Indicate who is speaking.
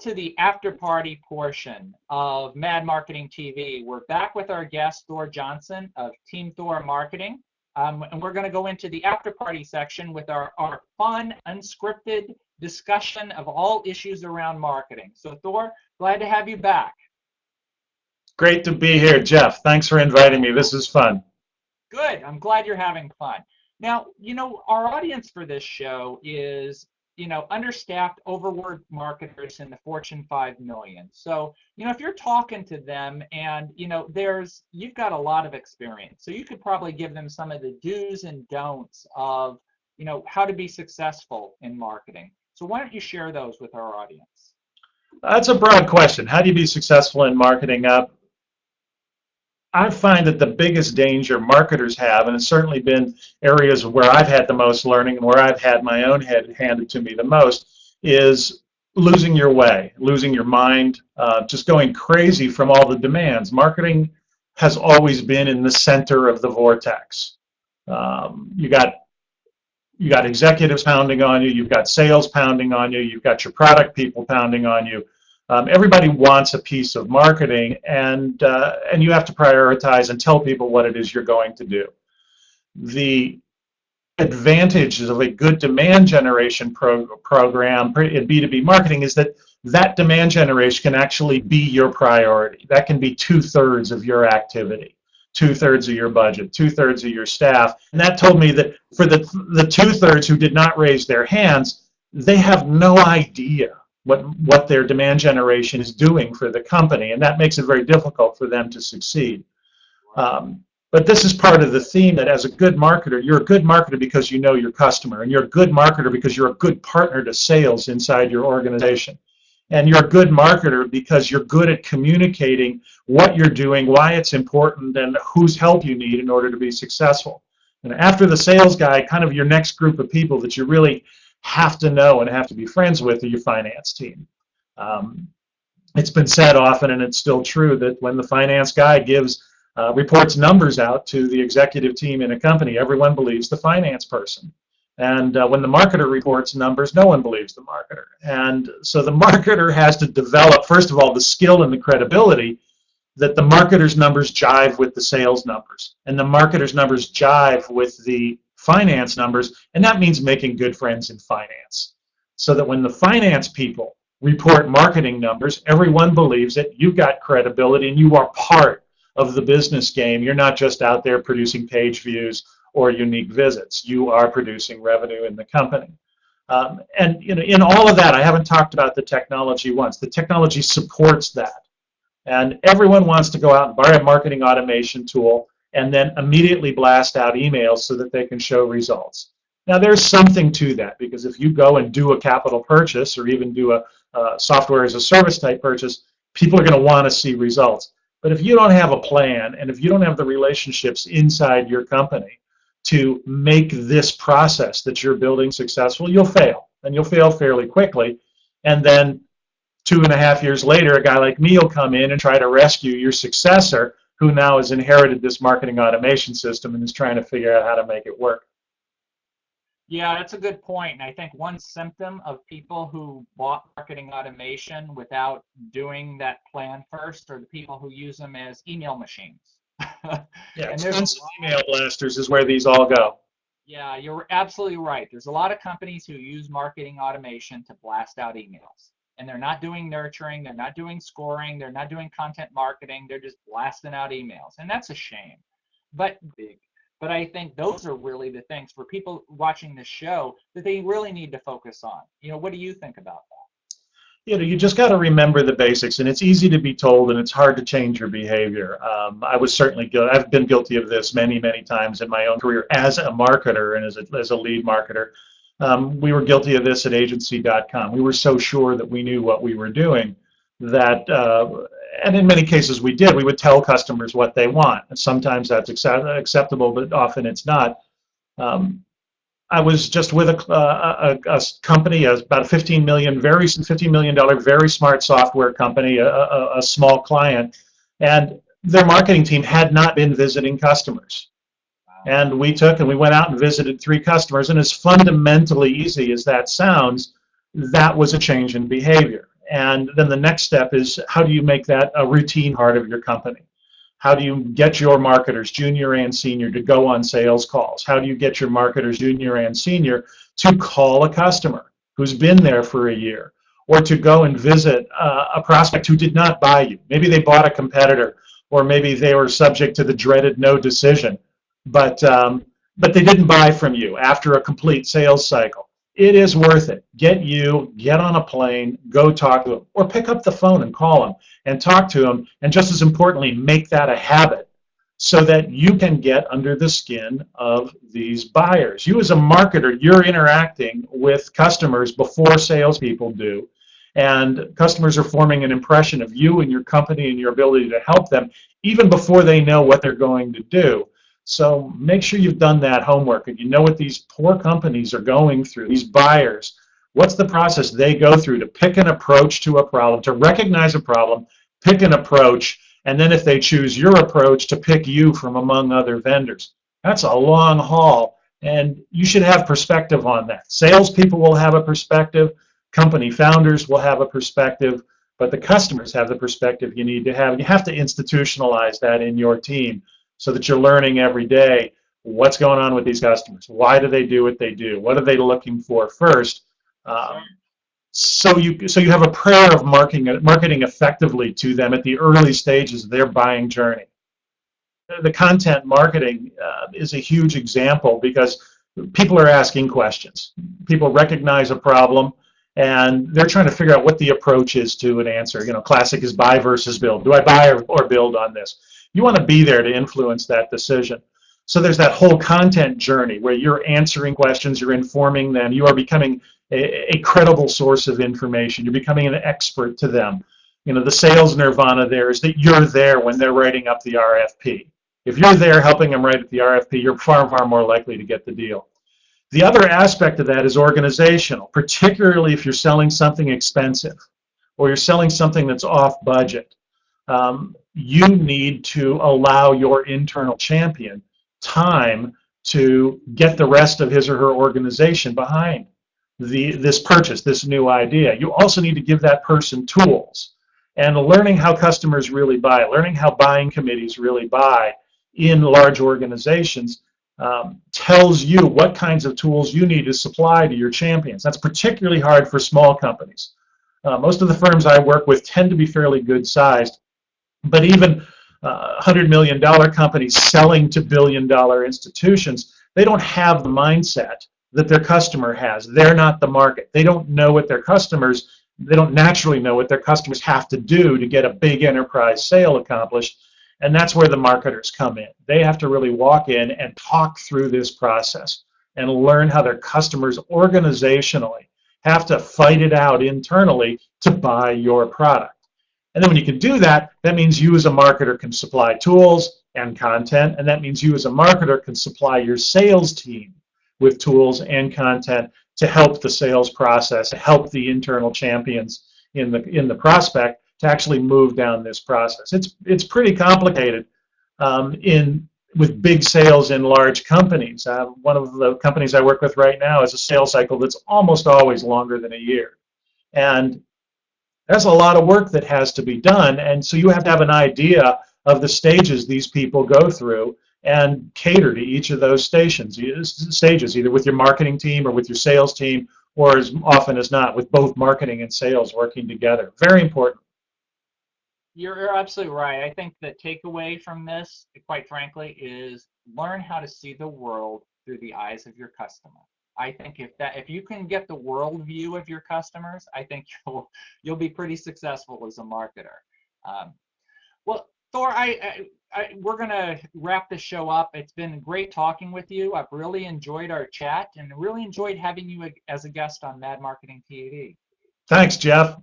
Speaker 1: to the after party portion of Mad Marketing TV. We're back with our guest, Thor Johnson of Team Thor Marketing. And we're going to go into the after party section with our fun, unscripted discussion of all issues around marketing. So Thor, glad to have you back.
Speaker 2: Great to be here, Jeff. Thanks for inviting me. This is fun.
Speaker 1: Good. I'm glad you're having fun. Now, our audience for this show is understaffed, overworked marketers in the Fortune 5 million. So, if you're talking to them and, you've got a lot of experience. So you could probably give them some of the do's and don'ts of, how to be successful in marketing. So why don't you share those with our audience?
Speaker 2: That's a broad question. How do you be successful in marketing? I find that the biggest danger marketers have, and it's certainly been areas where I've had the most learning and where I've had my own head handed to me the most, is losing your way, losing your mind, just going crazy from all the demands. Marketing has always been in the center of the vortex. You got executives pounding on you, you've got sales pounding on you, you've got your product people pounding on you. Everybody wants a piece of marketing, and you have to prioritize and tell people what it is you're going to do. The advantages of a good demand generation program in B2B marketing is that demand generation can actually be your priority. That can be 2/3 of your activity, 2/3 of your budget, 2/3 of your staff. And that told me that for the 2/3 who did not raise their hands, they have no idea what their demand generation is doing for the company, and that makes it very difficult for them to succeed. But this is part of the theme that as a good marketer, you're a good marketer because you know your customer, and you're a good marketer because you're a good partner to sales inside your organization. And you're a good marketer because you're good at communicating what you're doing, why it's important, and whose help you need in order to be successful. And after the sales guy, kind of your next group of people that you really have to know and have to be friends with are your finance team. It's been said often, and it's still true, that when the finance guy reports numbers out to the executive team in a company, everyone believes the finance person. And when the marketer reports numbers, no one believes the marketer. And so the marketer has to develop, first of all, the skill and the credibility that the marketer's numbers jive with the sales numbers, and the marketer's numbers jive with the finance numbers, and that means making good friends in finance. So that when the finance people report marketing numbers, everyone believes that you've got credibility and you are part of the business game. You're not just out there producing page views or unique visits. You are producing revenue in the company. And in all of that, I haven't talked about the technology once. The technology supports that. And everyone wants to go out and buy a marketing automation tool and then immediately blast out emails so that they can show results. Now, there's something to that, because if you go and do a capital purchase or even do a software as a service type purchase, people are going to want to see results. But if you don't have a plan, and if you don't have the relationships inside your company to make this process that you're building successful, you'll fail, and you'll fail fairly quickly. And then 2.5 years later, a guy like me will come in and try to rescue your successor, who now has inherited this marketing automation system and is trying to figure out how to make it work.
Speaker 1: Yeah, that's a good point. And I think one symptom of people who bought marketing automation without doing that plan first are the people who use them as email machines.
Speaker 2: Yeah, expensive email blasters is where these all go.
Speaker 1: Yeah, you're absolutely right. There's a lot of companies who use marketing automation to blast out emails. And they're not doing nurturing, they're not doing scoring, they're not doing content marketing, they're just blasting out emails. And that's a shame. But I think those are really the things for people watching this show that they really need to focus on. What do you think about that?
Speaker 2: You just got to remember the basics, and it's easy to be told, and it's hard to change your behavior. I've been guilty of this many, many times in my own career as a marketer and as a lead marketer. We were guilty of this at agency.com. We were so sure that we knew what we were doing that, and in many cases we did. We would tell customers what they want. And sometimes that's acceptable, but often it's not. I was just with a company, about a $15 million, very smart software company, a small client, and their marketing team had not been visiting customers. And we went out and visited 3 customers, and as fundamentally easy as that sounds, that was a change in behavior. And then the next step is, how do you make that a routine part of your company? How do you get your marketers, junior and senior, to go on sales calls? How do you get your marketers, junior and senior, to call a customer who's been there for a year, or to go and visit a prospect who did not buy you? Maybe they bought a competitor, or maybe they were subject to the dreaded no decision, but they didn't buy from you after a complete sales cycle. It is worth it. Get on a plane, go talk to them, or pick up the phone and call them and talk to them, and just as importantly, make that a habit so that you can get under the skin of these buyers. You as a marketer, you're interacting with customers before salespeople do, and customers are forming an impression of you and your company and your ability to help them even before they know what they're going to do. So make sure you've done that homework and you know what these poor companies are going through, these buyers. What's the process they go through to pick an approach to a problem, to recognize a problem, pick an approach, and then if they choose your approach, to pick you from among other vendors. That's a long haul, and you should have perspective on that. Salespeople will have a perspective, company founders will have a perspective, but the customers have the perspective you need to have. You have to institutionalize that in your team, so that you're learning every day what's going on with these customers. Why do they do what they do? What are they looking for first? So you have a prayer of marketing effectively to them at the early stages of their buying journey. The content marketing is a huge example, because people are asking questions. People recognize a problem, and they're trying to figure out what the approach is to an answer. Classic is buy versus build. Do I buy or build on this? You want to be there to influence that decision. So there's that whole content journey where you're answering questions, you're informing them, you are becoming a credible source of information, you're becoming an expert to them. The sales nirvana there is that you're there when they're writing up the RFP. If you're there helping them write up the RFP, you're far, far more likely to get the deal. The other aspect of that is organizational, particularly if you're selling something expensive or you're selling something that's off budget. You need to allow your internal champion time to get the rest of his or her organization behind this purchase, this new idea. You also need to give that person tools, and learning how customers really buy, learning how buying committees really buy in large organizations tells you what kinds of tools you need to supply to your champions. That's particularly hard for small companies. Most of the firms I work with tend to be fairly good sized, but even $100 million companies selling to billion-dollar institutions, they don't have the mindset that their customer has. They're not the market. They don't know what their customers, they don't naturally know what their customers have to do to get a big enterprise sale accomplished, and that's where the marketers come in. They have to really walk in and talk through this process and learn how their customers organizationally have to fight it out internally to buy your product. And then when you can do that, that means you as a marketer can supply tools and content, and that means you as a marketer can supply your sales team with tools and content to help the sales process, to help the internal champions in the prospect to actually move down this process. It's pretty complicated with big sales in large companies. One of the companies I work with right now has a sales cycle that's almost always longer than a year. And there's a lot of work that has to be done, and so you have to have an idea of the stages these people go through and cater to each of those stages, either with your marketing team or with your sales team, or as often as not, with both marketing and sales working together. Very important.
Speaker 1: You're absolutely right. I think the takeaway from this, quite frankly, is learn how to see the world through the eyes of your customer. I think if you can get the world view of your customers, I think you'll be pretty successful as a marketer. Well, Thor, we're going to wrap this show up. It's been great talking with you. I've really enjoyed our chat and really enjoyed having you as a guest on Mad Marketing TV.
Speaker 2: Thanks, Jeff.